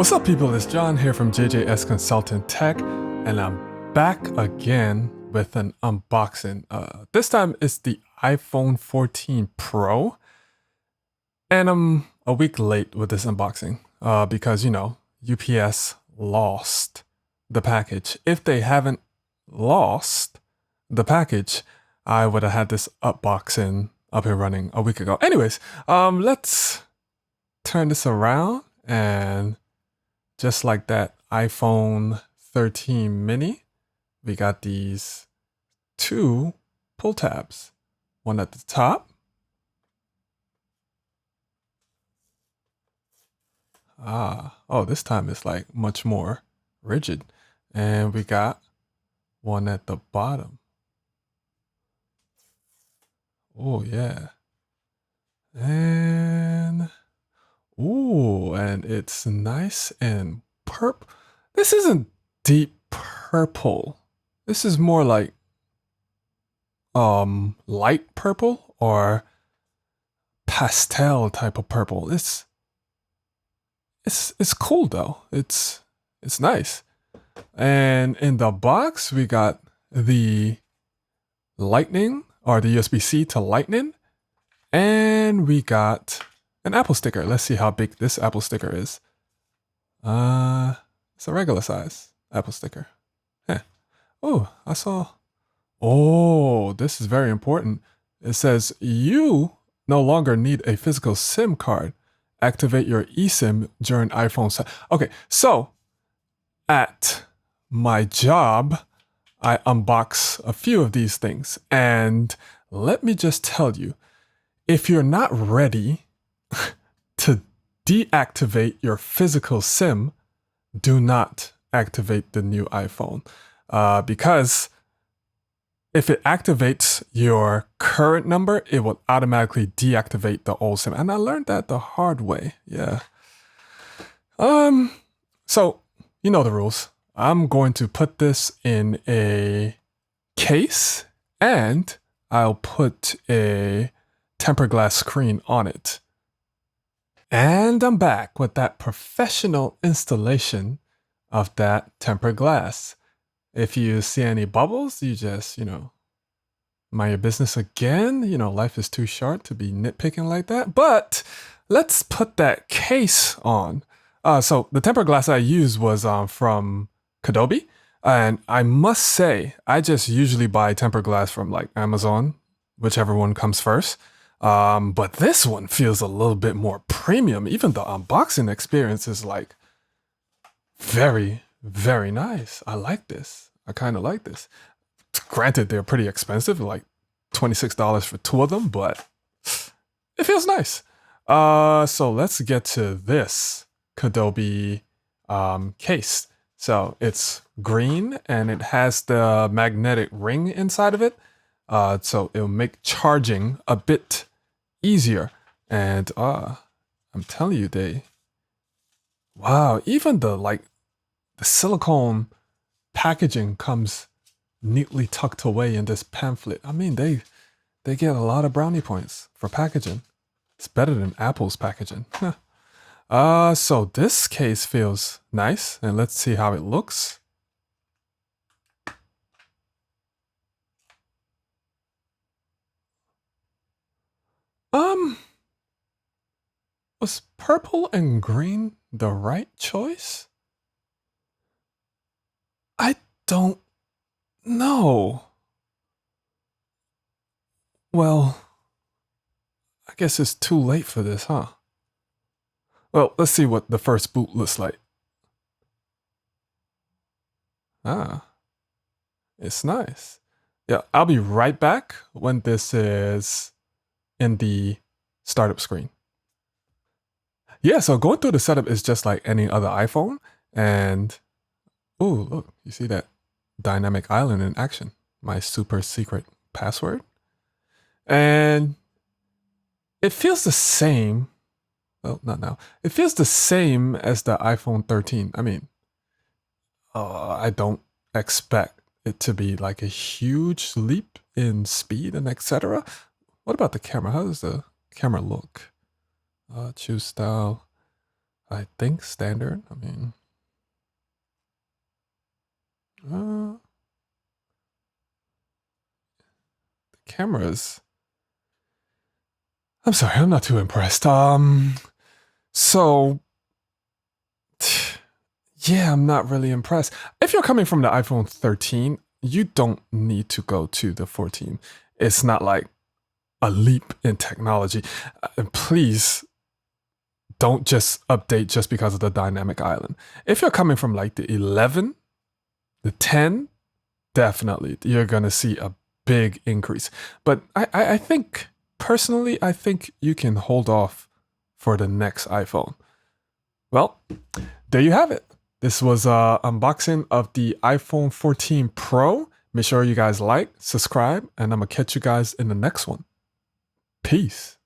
What's up, people? It's John here from JJS Consultant Tech, and I'm back again with an unboxing. This time it's the iPhone 14 Pro, and I'm a week late with this unboxing because, UPS lost the package. If they haven't lost the package, I would have had this unboxing up and running a week ago. Anyways, let's turn this around, and just like that iPhone 13 mini, we got these two pull tabs. One at the top. Oh, this time it's like much more rigid. And we got one at the bottom. Oh, yeah. And it's nice and purple. This isn't deep purple. This is more like light purple or pastel type of purple. It's cool though. It's nice. And in the box we got the lightning or the USB-C to lightning, and we got an Apple sticker. Let's see how big this Apple sticker is. It's a regular size Apple sticker. Heh. Oh, I saw. Oh, this is very important. It says you no longer need a physical SIM card. Activate your eSIM during iPhone. Okay, so at my job, I unbox a few of these things, and let me just tell you, if you're not ready to deactivate your physical SIM, do not activate the new iPhone. Because if it activates your current number, it will automatically deactivate the old SIM. And I learned that the hard way. Yeah. So you know the rules. I'm going to put this in a case, and I'll put a tempered glass screen on it. And I'm back with that professional installation of that tempered glass. If you see any bubbles, you just, mind your business again. Life is too short to be nitpicking like that. But let's put that case on. So the tempered glass I used was from Adobe. And I must say, I just usually buy tempered glass from like Amazon, whichever one comes first. But this one feels a little bit more premium. Even the unboxing experience is like very, very nice. I like this. I kind of like this. Granted, they're pretty expensive, like $26 for two of them, but it feels nice. So let's get to this Adobe case. So it's green and it has the magnetic ring inside of it. So it'll make charging a bit easier. And I'm telling you, wow, even the silicone packaging comes neatly tucked away in this pamphlet. I mean, they get a lot of brownie points for packaging. It's better than Apple's packaging. So this case feels nice, and let's see how it looks. Was purple and green the right choice? I don't know. Well, I guess it's too late for this, huh? Well, let's see what the first boot looks like. It's nice. Yeah, I'll be right back when this is in the startup screen. Yeah, so going through the setup is just like any other iPhone. And, oh, look, you see that dynamic island in action. My super secret password. And it feels the same. Well, not now. It feels the same as the iPhone 13. I mean, I don't expect it to be like a huge leap in speed and etc. What about the camera? How does the camera look? Choose style. I think standard. I mean, the cameras. I'm sorry, I'm not too impressed. So yeah, I'm not really impressed. If you're coming from the iPhone 13, you don't need to go to the 14. It's not like a leap in technology. And please don't just update just because of the dynamic island. If you're coming from like the 11, the 10, definitely you're gonna see a big increase. But I think personally, I think you can hold off for the next iPhone. Well, there you have it. This was an unboxing of the iPhone 14 Pro. Make sure you guys like, subscribe, and I'm gonna catch you guys in the next one. Peace.